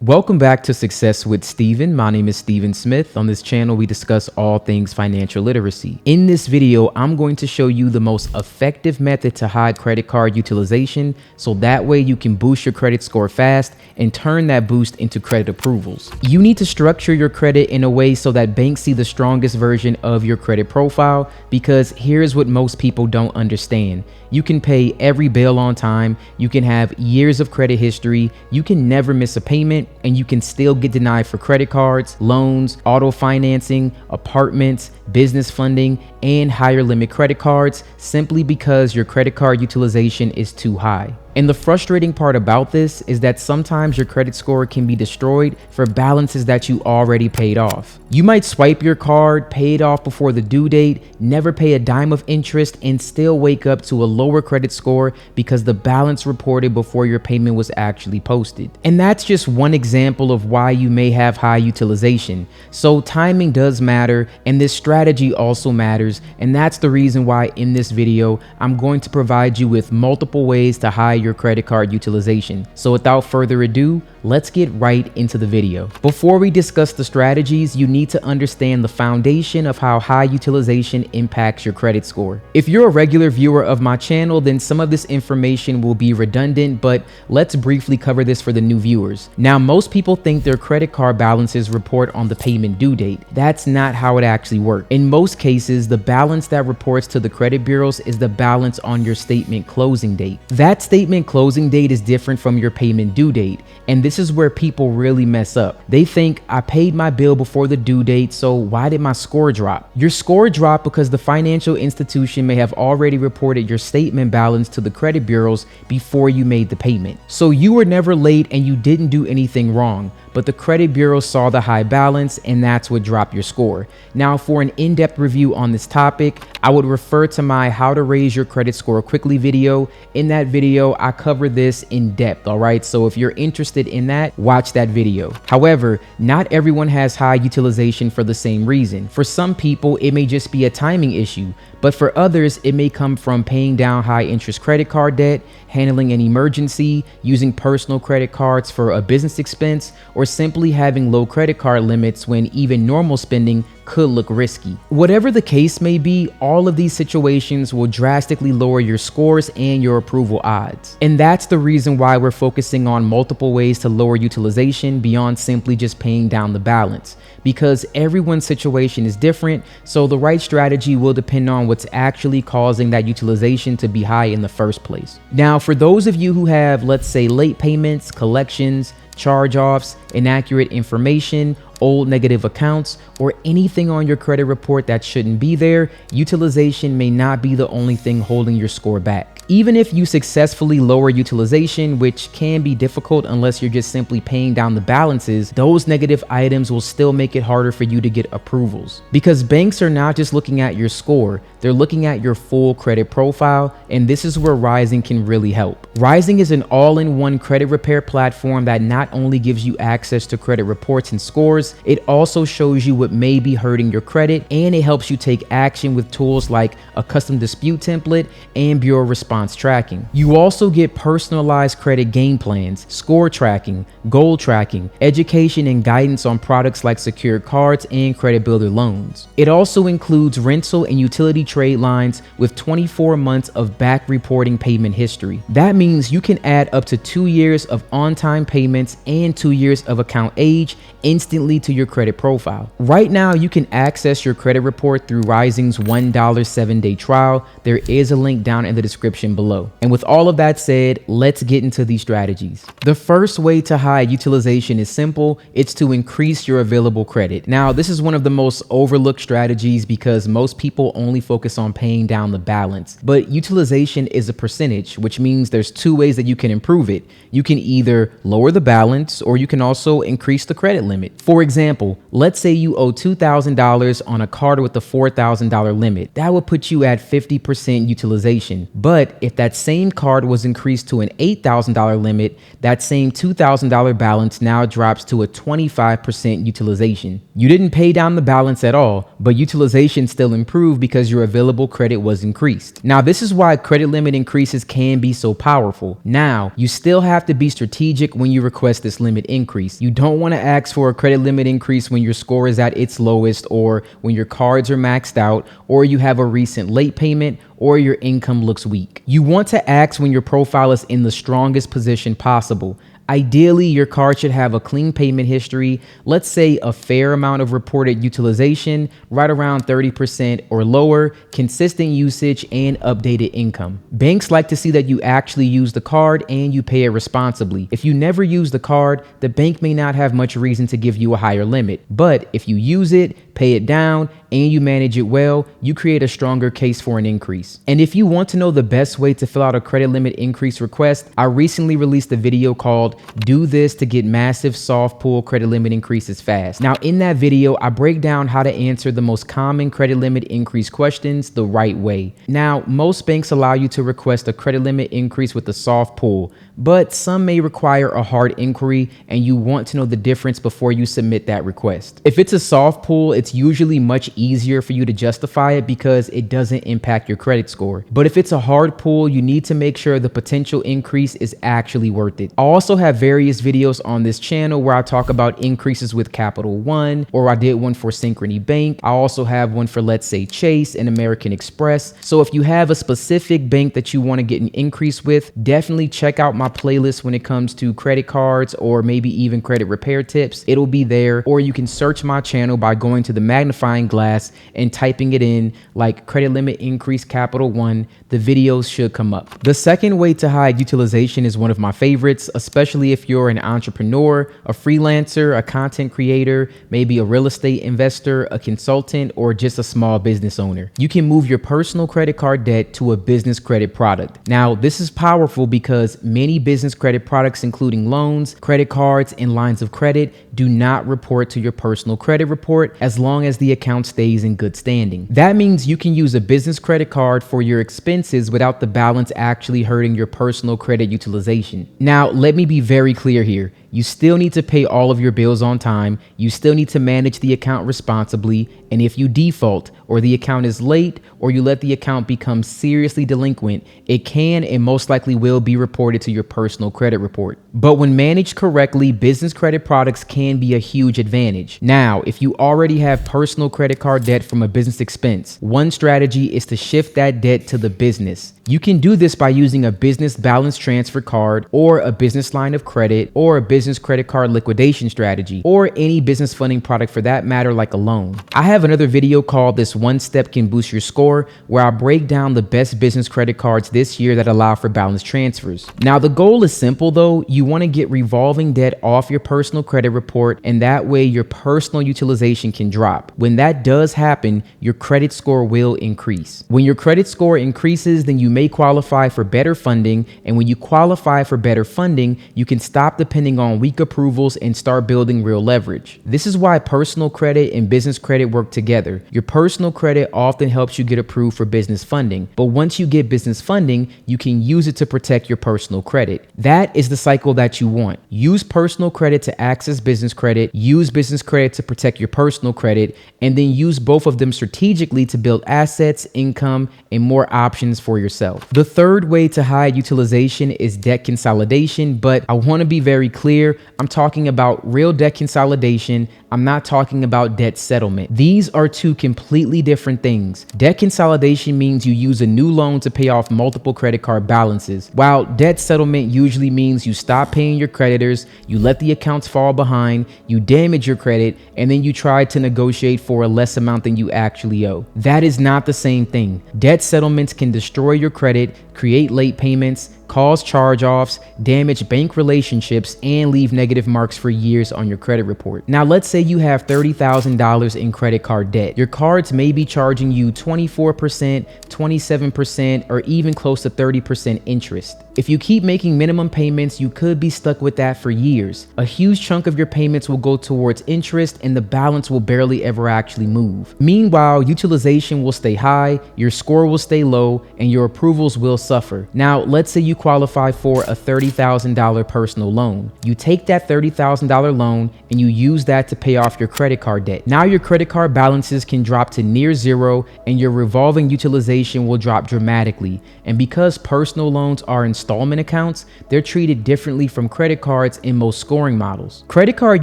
Welcome back to Success with Steven. My name is Steven Smith. On this channel, we discuss all things financial literacy. In this video, I'm going to show you the most effective method to hide credit card utilization, so that way you can boost your credit score fast and turn that boost into credit approvals. You need to structure your credit in a way so that banks see the strongest version of your credit profile, because here's what most people don't understand. You can pay every bill on time, you can have years of credit history, you can never miss a payment, and you can still get denied for credit cards, loans, auto financing, apartments, business funding, and higher limit credit cards simply because your credit card utilization is too high. And the frustrating part about this is that sometimes your credit score can be destroyed for balances that you already paid off. You might swipe your card, pay it off before the due date, never pay a dime of interest, and still wake up to a lower credit score because the balance reported before your payment was actually posted. And that's just one example of why you may have high utilization. So timing does matter, and this strategy also matters, and that's the reason why in this video, I'm going to provide you with multiple ways to hide your credit card utilization. So without further ado, let's get right into the video. Before we discuss the strategies, you need to understand the foundation of how high utilization impacts your credit score. If you're a regular viewer of my channel, then some of this information will be redundant, but let's briefly cover this for the new viewers. Now, most people think their credit card balances report on the payment due date. That's not how it actually works. In most cases, the balance that reports to the credit bureaus is the balance on your statement closing date. That statement closing date is different from your payment due date, and this is where people really mess up. They think, I paid my bill before the due date, so why did my score drop? Your score dropped because the financial institution may have already reported your statement balance to the credit bureaus before you made the payment. So you were never late and you didn't do anything wrong, but the credit bureau saw the high balance and that's what dropped your score. Now, for an in-depth review on this topic, I would refer to my How to Raise Your Credit Score Quickly video. In that video, I cover this in depth, all right? So if you're interested in that, watch that video. However, not everyone has high utilization for the same reason. For some people, it may just be a timing issue, but for others, it may come from paying down high interest credit card debt, handling an emergency, using personal credit cards for a business expense, or simply having low credit card limits when even normal spending could look risky. Whatever the case may be, all of these situations will drastically lower your scores and your approval odds. And that's the reason why we're focusing on multiple ways to lower utilization beyond simply just paying down the balance, because everyone's situation is different, so the right strategy will depend on what's actually causing that utilization to be high in the first place. Now, for those of you who have, let's say, late payments, collections, charge-offs, inaccurate information, old negative accounts, or anything on your credit report that shouldn't be there, utilization may not be the only thing holding your score back. Even if you successfully lower utilization, which can be difficult unless you're just simply paying down the balances, those negative items will still make it harder for you to get approvals. Because banks are not just looking at your score, they're looking at your full credit profile, and this is where Rising can really help. Rising is an all-in-one credit repair platform that not only gives you access to credit reports and scores, it also shows you what may be hurting your credit, and it helps you take action with tools like a custom dispute template and bureau response tracking. You also get personalized credit game plans, score tracking, goal tracking, education and guidance on products like secured cards and credit builder loans. It also includes rental and utility trade lines with 24 months of back reporting payment history. That means you can add up to 2 years of on-time payments and 2 years of account age instantly to your credit profile. Right now, you can access your credit report through Rising's $1 7-day trial. There is a link down in the description below. And with all of that said, let's get into these strategies. The first way to hide utilization is simple. It's to increase your available credit. Now, this is one of the most overlooked strategies because most people only focus on paying down the balance. But utilization is a percentage, which means there's two ways that you can improve it. You can either lower the balance or you can also increase the credit limit. For example, let's say you owe $2,000 on a card with a $4,000 limit. That would put you at 50% utilization. But if that same card was increased to an $8,000 limit, that same $2,000 balance now drops to a 25% utilization. You didn't pay down the balance at all, but utilization still improved because your available credit was increased. Now, this is why credit limit increases can be so powerful. Now, you still have to be strategic when you request this limit increase. You don't want to ask for a credit limit increase when your score is at its lowest, or when your cards are maxed out, or you have a recent late payment, or your income looks weak. You want to ask when your profile is in the strongest position possible. Ideally, your card should have a clean payment history, let's say a fair amount of reported utilization, right around 30% or lower, consistent usage, and updated income. Banks like to see that you actually use the card and you pay it responsibly. If you never use the card, the bank may not have much reason to give you a higher limit. But if you use it, pay it down, and you manage it well, you create a stronger case for an increase. And if you want to know the best way to fill out a credit limit increase request, I recently released a video called "Do This to Get Massive Soft Pull Credit Limit Increases Fast." Now, in that video, I break down how to answer the most common credit limit increase questions the right way. Now, most banks allow you to request a credit limit increase with a soft pull, but some may require a hard inquiry, and you want to know the difference before you submit that request. If it's a soft pull, it's usually much easier for you to justify it because it doesn't impact your credit score. But if it's a hard pull, you need to make sure the potential increase is actually worth it. I also have various videos on this channel where I talk about increases with Capital One, or I did one for Synchrony Bank. I also have one for, let's say, Chase and American Express. So if you have a specific bank that you want to get an increase with, definitely check out my playlist when it comes to credit cards or maybe even credit repair tips. It'll be there, or you can search my channel by going to the magnifying glass and typing it in like credit limit increase Capital One. The videos should come up. The second way to hide utilization is one of my favorites, especially if you're an entrepreneur, a freelancer, a content creator, maybe a real estate investor, a consultant, or just a small business owner. You can move your personal credit card debt to a business credit product. Now, this is powerful because many business credit products, including loans, credit cards, and lines of credit, do not report to your personal credit report as long as the account stays in good standing. That means you can use a business credit card for your expenses without the balance actually hurting your personal credit utilization. Now, let me be very clear here. You still need to pay all of your bills on time. You still need to manage the account responsibly. And if you default, or the account is late, or you let the account become seriously delinquent, it can and most likely will be reported to your personal credit report. But when managed correctly, business credit products can be a huge advantage. Now, if you already have personal credit card debt from a business expense, one strategy is to shift that debt to the business. You can do this by using a business balance transfer card, or a business line of credit, or a business credit card liquidation strategy, or any business funding product for that matter, like a loan. I have another video called "This One Step Can Boost Your Score," where I break down the best business credit cards this year that allow for balance transfers. Now, the goal is simple though. You want to get revolving debt off your personal credit report, and that way your personal utilization can drop. When that does happen, your credit score will increase. When your credit score increases, then you may qualify for better funding, and when you qualify for better funding, you can stop depending on weak approvals and start building real leverage. This is why personal credit and business credit work together. Your personal credit often helps you get approved for business funding, but once you get business funding, you can use it to protect your personal credit. That is the cycle that you want. Use personal credit to access business credit, use business credit to protect your personal credit, and then use both of them strategically to build assets, income, and more options for yourself. The third way to hide utilization is debt consolidation, but I want to be very clear. I'm talking about real debt consolidation. I'm not talking about debt settlement. These are two completely different things. Debt consolidation means you use a new loan to pay off multiple credit card balances, while debt settlement usually means you stop paying your creditors, you let the accounts fall behind, you damage your credit, and then you try to negotiate for a less amount than you actually owe. That is not the same thing. Debt settlements can destroy your credit, create late payments, cause charge-offs, damage bank relationships, and leave negative marks for years on your credit report. Now, let's say you have $30,000 in credit card debt. Your cards may be charging you 24%, 27%, or even close to 30% interest. If you keep making minimum payments, you could be stuck with that for years. A huge chunk of your payments will go towards interest, and the balance will barely ever actually move. Meanwhile, utilization will stay high, your score will stay low, and your approvals will suffer. Now, let's say you qualify for a $30,000 personal loan. You take that $30,000 loan and you use that to pay off your credit card debt. Now your credit card balances can drop to near zero and your revolving utilization will drop dramatically. And because personal loans are installment accounts, they're treated differently from credit cards in most scoring models. Credit card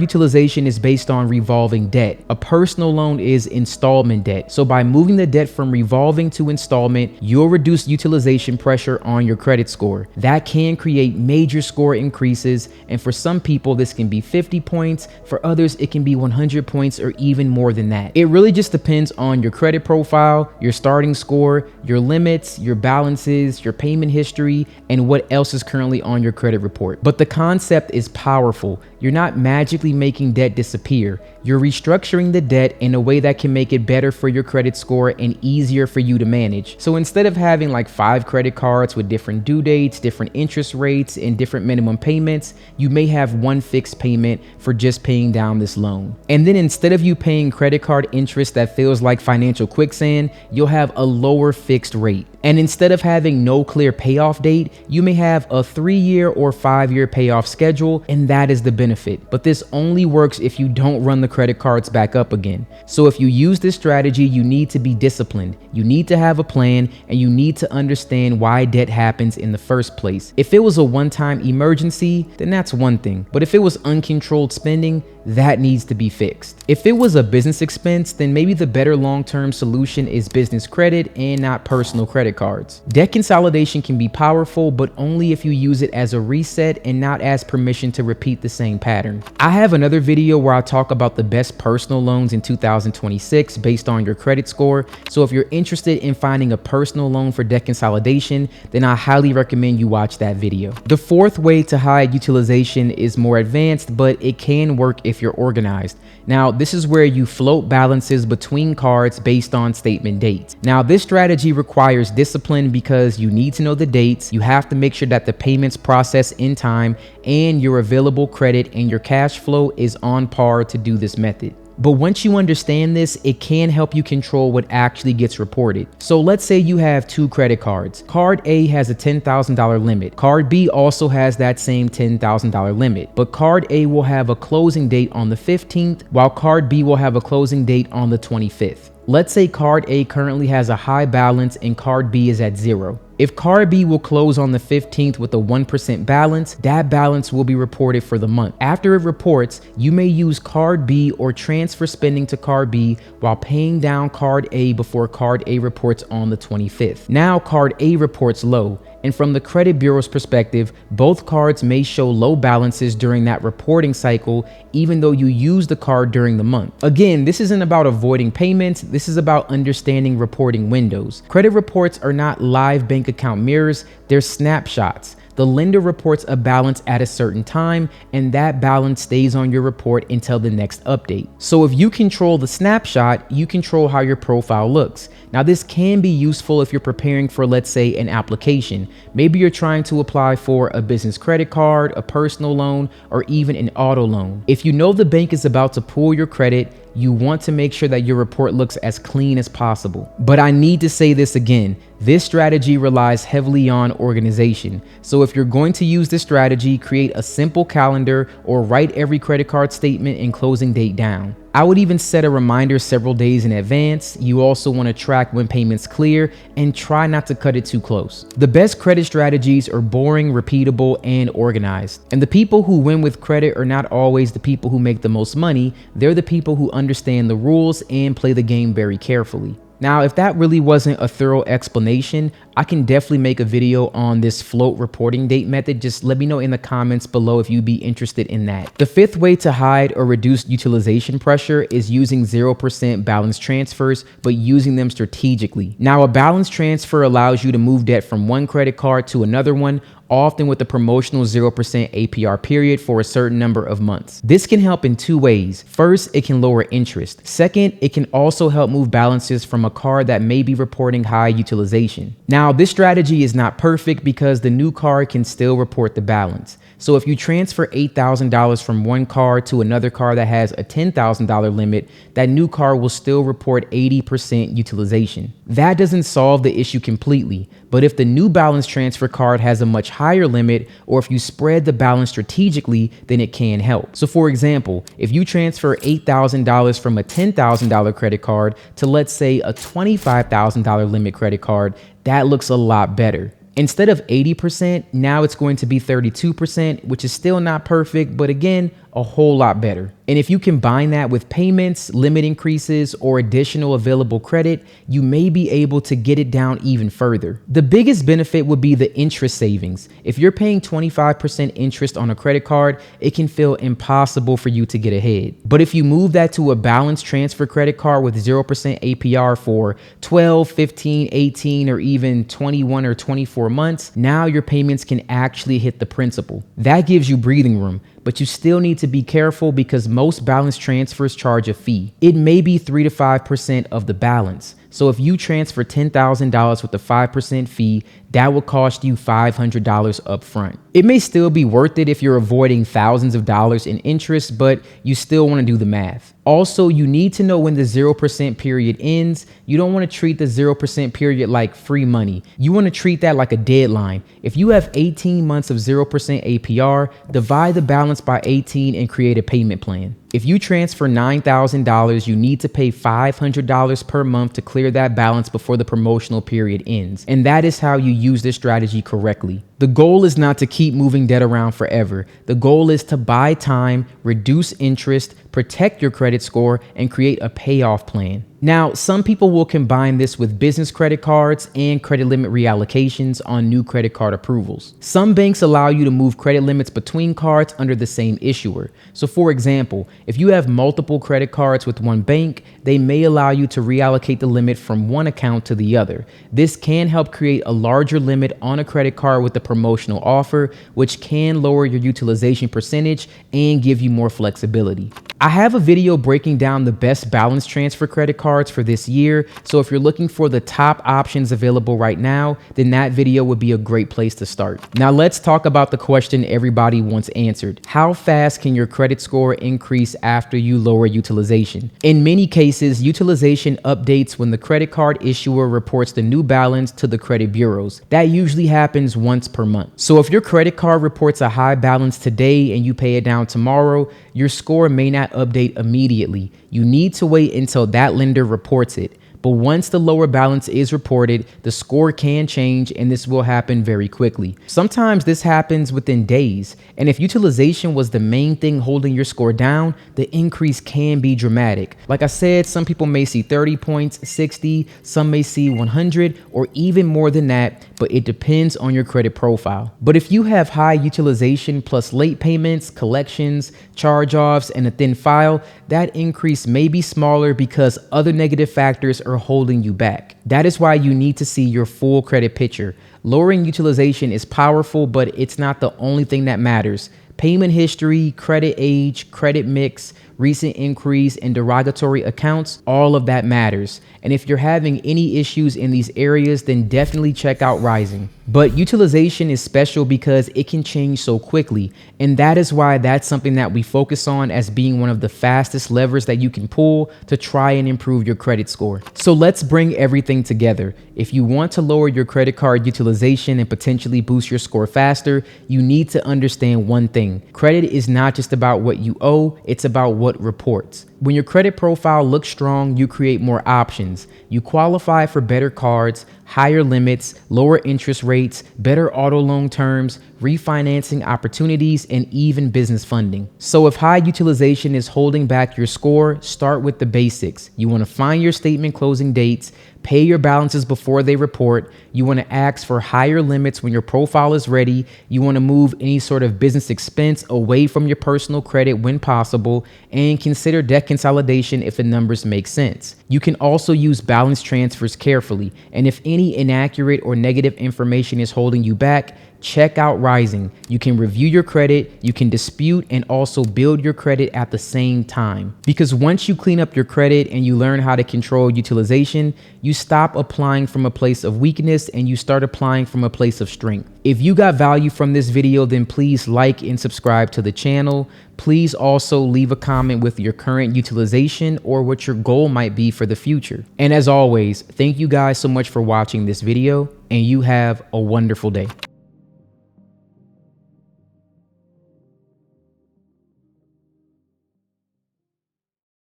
utilization is based on revolving debt. A personal loan is installment debt. So by moving the debt from revolving to installment, you'll reduce utilization pressure on your credit score. That can create major score increases, and for some people this can be 50 points, for others it can be 100 points or even more than that. It really just depends on your credit profile, your starting score, your limits, your balances, your payment history, and what else is currently on your credit report. But the concept is powerful. You're not magically making debt disappear. You're restructuring the debt in a way that can make it better for your credit score and easier for you to manage. So instead of having like 5 credit cards with different due dates, different interest rates, and different minimum payments, you may have one fixed payment for just paying down this loan. And then instead of you paying credit card interest that feels like financial quicksand, you'll have a lower fixed rate. And instead of having no clear payoff date, you may have a 3-year or 5-year payoff schedule, and that is the benefit. But this only works if you don't run the credit cards back up again. So if you use this strategy, you need to be disciplined. You need to have a plan, and you need to understand why debt happens in the first place. If it was a one-time emergency, then that's one thing. But if it was uncontrolled spending, that needs to be fixed. If it was a business expense, then maybe the better long-term solution is business credit and not personal credit cards. Debt consolidation can be powerful, but only if you use it as a reset and not as permission to repeat the same pattern. I have another video where I talk about the best personal loans in 2026 based on your credit score. So if you're interested in finding a personal loan for debt consolidation, then I highly recommend you watch that video. The fourth way to hide utilization is more advanced, but it can work if you're organized. Now, this is where you float balances between cards based on statement dates. Now, this strategy requires discipline because you need to know the dates, you have to make sure that the payments process in time, and your available credit and your cash flow is on par to do this method. But once you understand this, it can help you control what actually gets reported. So let's say you have 2 credit cards. Card A has a $10,000 limit. Card B also has that same $10,000 limit. But Card A will have a closing date on the 15th, while Card B will have a closing date on the 25th. Let's say Card A currently has a high balance and Card B is at 0. If Card B will close on the 15th with a 1% balance, that balance will be reported for the month. After it reports, you may use Card B or transfer spending to Card B while paying down Card A before Card A reports on the 25th. Now Card A reports low, and from the credit bureau's perspective, both cards may show low balances during that reporting cycle, even though you use the card during the month. Again, this isn't about avoiding payments, this is about understanding reporting windows. Credit reports are not live bank account mirrors, they're snapshots. The lender reports a balance at a certain time, and that balance stays on your report until the next update. So if you control the snapshot, you control how your profile looks. Now, this can be useful if you're preparing for, let's say, an application. Maybe you're trying to apply for a business credit card, a personal loan, or even an auto loan. If you know the bank is about to pull your credit, you want to make sure that your report looks as clean as possible. But I need to say this again, this strategy relies heavily on organization. So if you're going to use this strategy, create a simple calendar or write every credit card statement and closing date down. I would even set a reminder several days in advance. You also want to track when payments clear and try not to cut it too close. The best credit strategies are boring, repeatable, and organized. And the people who win with credit are not always the people who make the most money. They're the people who understand the rules and play the game very carefully. Now, if that really wasn't a thorough explanation, I can definitely make a video on this float reporting date method. Just let me know in the comments below if you'd be interested in that. The fifth way to hide or reduce utilization pressure is using 0% balance transfers, but using them strategically. Now, a balance transfer allows you to move debt from one credit card to another one, often with a promotional 0% APR period for a certain number of months. This can help in 2 ways. First, it can lower interest. Second, it can also help move balances from a card that may be reporting high utilization. Now, this strategy is not perfect because the new card can still report the balance. So if you transfer $8,000 from one card to another card that has a $10,000 limit, that new card will still report 80% utilization. That doesn't solve the issue completely, but if the new balance transfer card has a much higher limit, or if you spread the balance strategically, then it can help. So for example, if you transfer $8,000 from a $10,000 credit card to, let's say, a $25,000 limit credit card, that looks a lot better. Instead of 80%, now it's going to be 32%, which is still not perfect, but again, a whole lot better. And if you combine that with payments, limit increases, or additional available credit, you may be able to get it down even further. The biggest benefit would be the interest savings. If you're paying 25% interest on a credit card, it can feel impossible for you to get ahead. But if you move that to a balance transfer credit card with 0% APR for 12, 15, 18, or even 21 or 24 months, now your payments can actually hit the principal. That gives you breathing room. But you still need to be careful because most balance transfers charge a fee. It may be 3 to 5% of the balance. So if you transfer $10,000 with a 5% fee, that will cost you $500 up front. It may still be worth it if you're avoiding thousands of dollars in interest, but you still want to do the math. Also, you need to know when the 0% period ends. You don't want to treat the 0% period like free money. You want to treat that like a deadline. If you have 18 months of 0% APR, divide the balance by 18 and create a payment plan. If you transfer $9,000, you need to pay $500 per month to clear that balance before the promotional period ends. And that is how you use this strategy correctly. The goal is not to keep moving debt around forever. The goal is to buy time, reduce interest, protect your credit score, and create a payoff plan. Now, some people will combine this with business credit cards and credit limit reallocations on new credit card approvals. Some banks allow you to move credit limits between cards under the same issuer. So for example, if you have multiple credit cards with one bank, they may allow you to reallocate the limit from one account to the other. This can help create a larger limit on a credit card with a promotional offer, which can lower your utilization percentage and give you more flexibility. I have a video breaking down the best balance transfer credit cards for this year, so if you're looking for the top options available right now, then that video would be a great place to start. Now let's talk about the question everybody wants answered. How fast can your credit score increase after you lower utilization? In many cases, utilization updates when the credit card issuer reports the new balance to the credit bureaus. That usually happens once per month. So if your credit card reports a high balance today and you pay it down tomorrow, your score may not update immediately. You need to wait until that lender reports it. But once the lower balance is reported, the score can change, and this will happen very quickly. Sometimes this happens within days. And if utilization was the main thing holding your score down, the increase can be dramatic. Like I said, some people may see 30 points, 60, some may see 100, or even more than that, but it depends on your credit profile. But if you have high utilization plus late payments, collections, charge-offs, and a thin file, that increase may be smaller because other negative factors are holding you back. That is why you need to see your full credit picture. Lowering utilization is powerful, but it's not the only thing that matters. Payment history, credit age, credit mix, recent inquiries, and derogatory accounts, all of that matters. And if you're having any issues in these areas, then definitely check out Rising. But utilization is special because it can change so quickly. And that is why that's something that we focus on as being one of the fastest levers that you can pull to try and improve your credit score. So let's bring everything together. If you want to lower your credit card utilization and potentially boost your score faster, you need to understand one thing. Credit is not just about what you owe, it's about what reports. When your credit profile looks strong, you create more options. You qualify for better cards, higher limits, lower interest rates, better auto loan terms, refinancing opportunities, and even business funding. So if high utilization is holding back your score, start with the basics. You want to find your statement closing dates, pay your balances before they report. You want to ask for higher limits when your profile is ready. You want to move any sort of business expense away from your personal credit when possible, and consider debt consolidation if the numbers make sense. You can also use balance transfers carefully, and if any inaccurate or negative information is holding you back, check out Rising. You can review your credit, you can dispute, and also build your credit at the same time. Because once you clean up your credit and you learn how to control utilization, you stop applying from a place of weakness and you start applying from a place of strength. If you got value from this video, then please like and subscribe to the channel. Please also leave a comment with your current utilization or what your goal might be for the future. And as always, thank you guys so much for watching this video, and you have a wonderful day.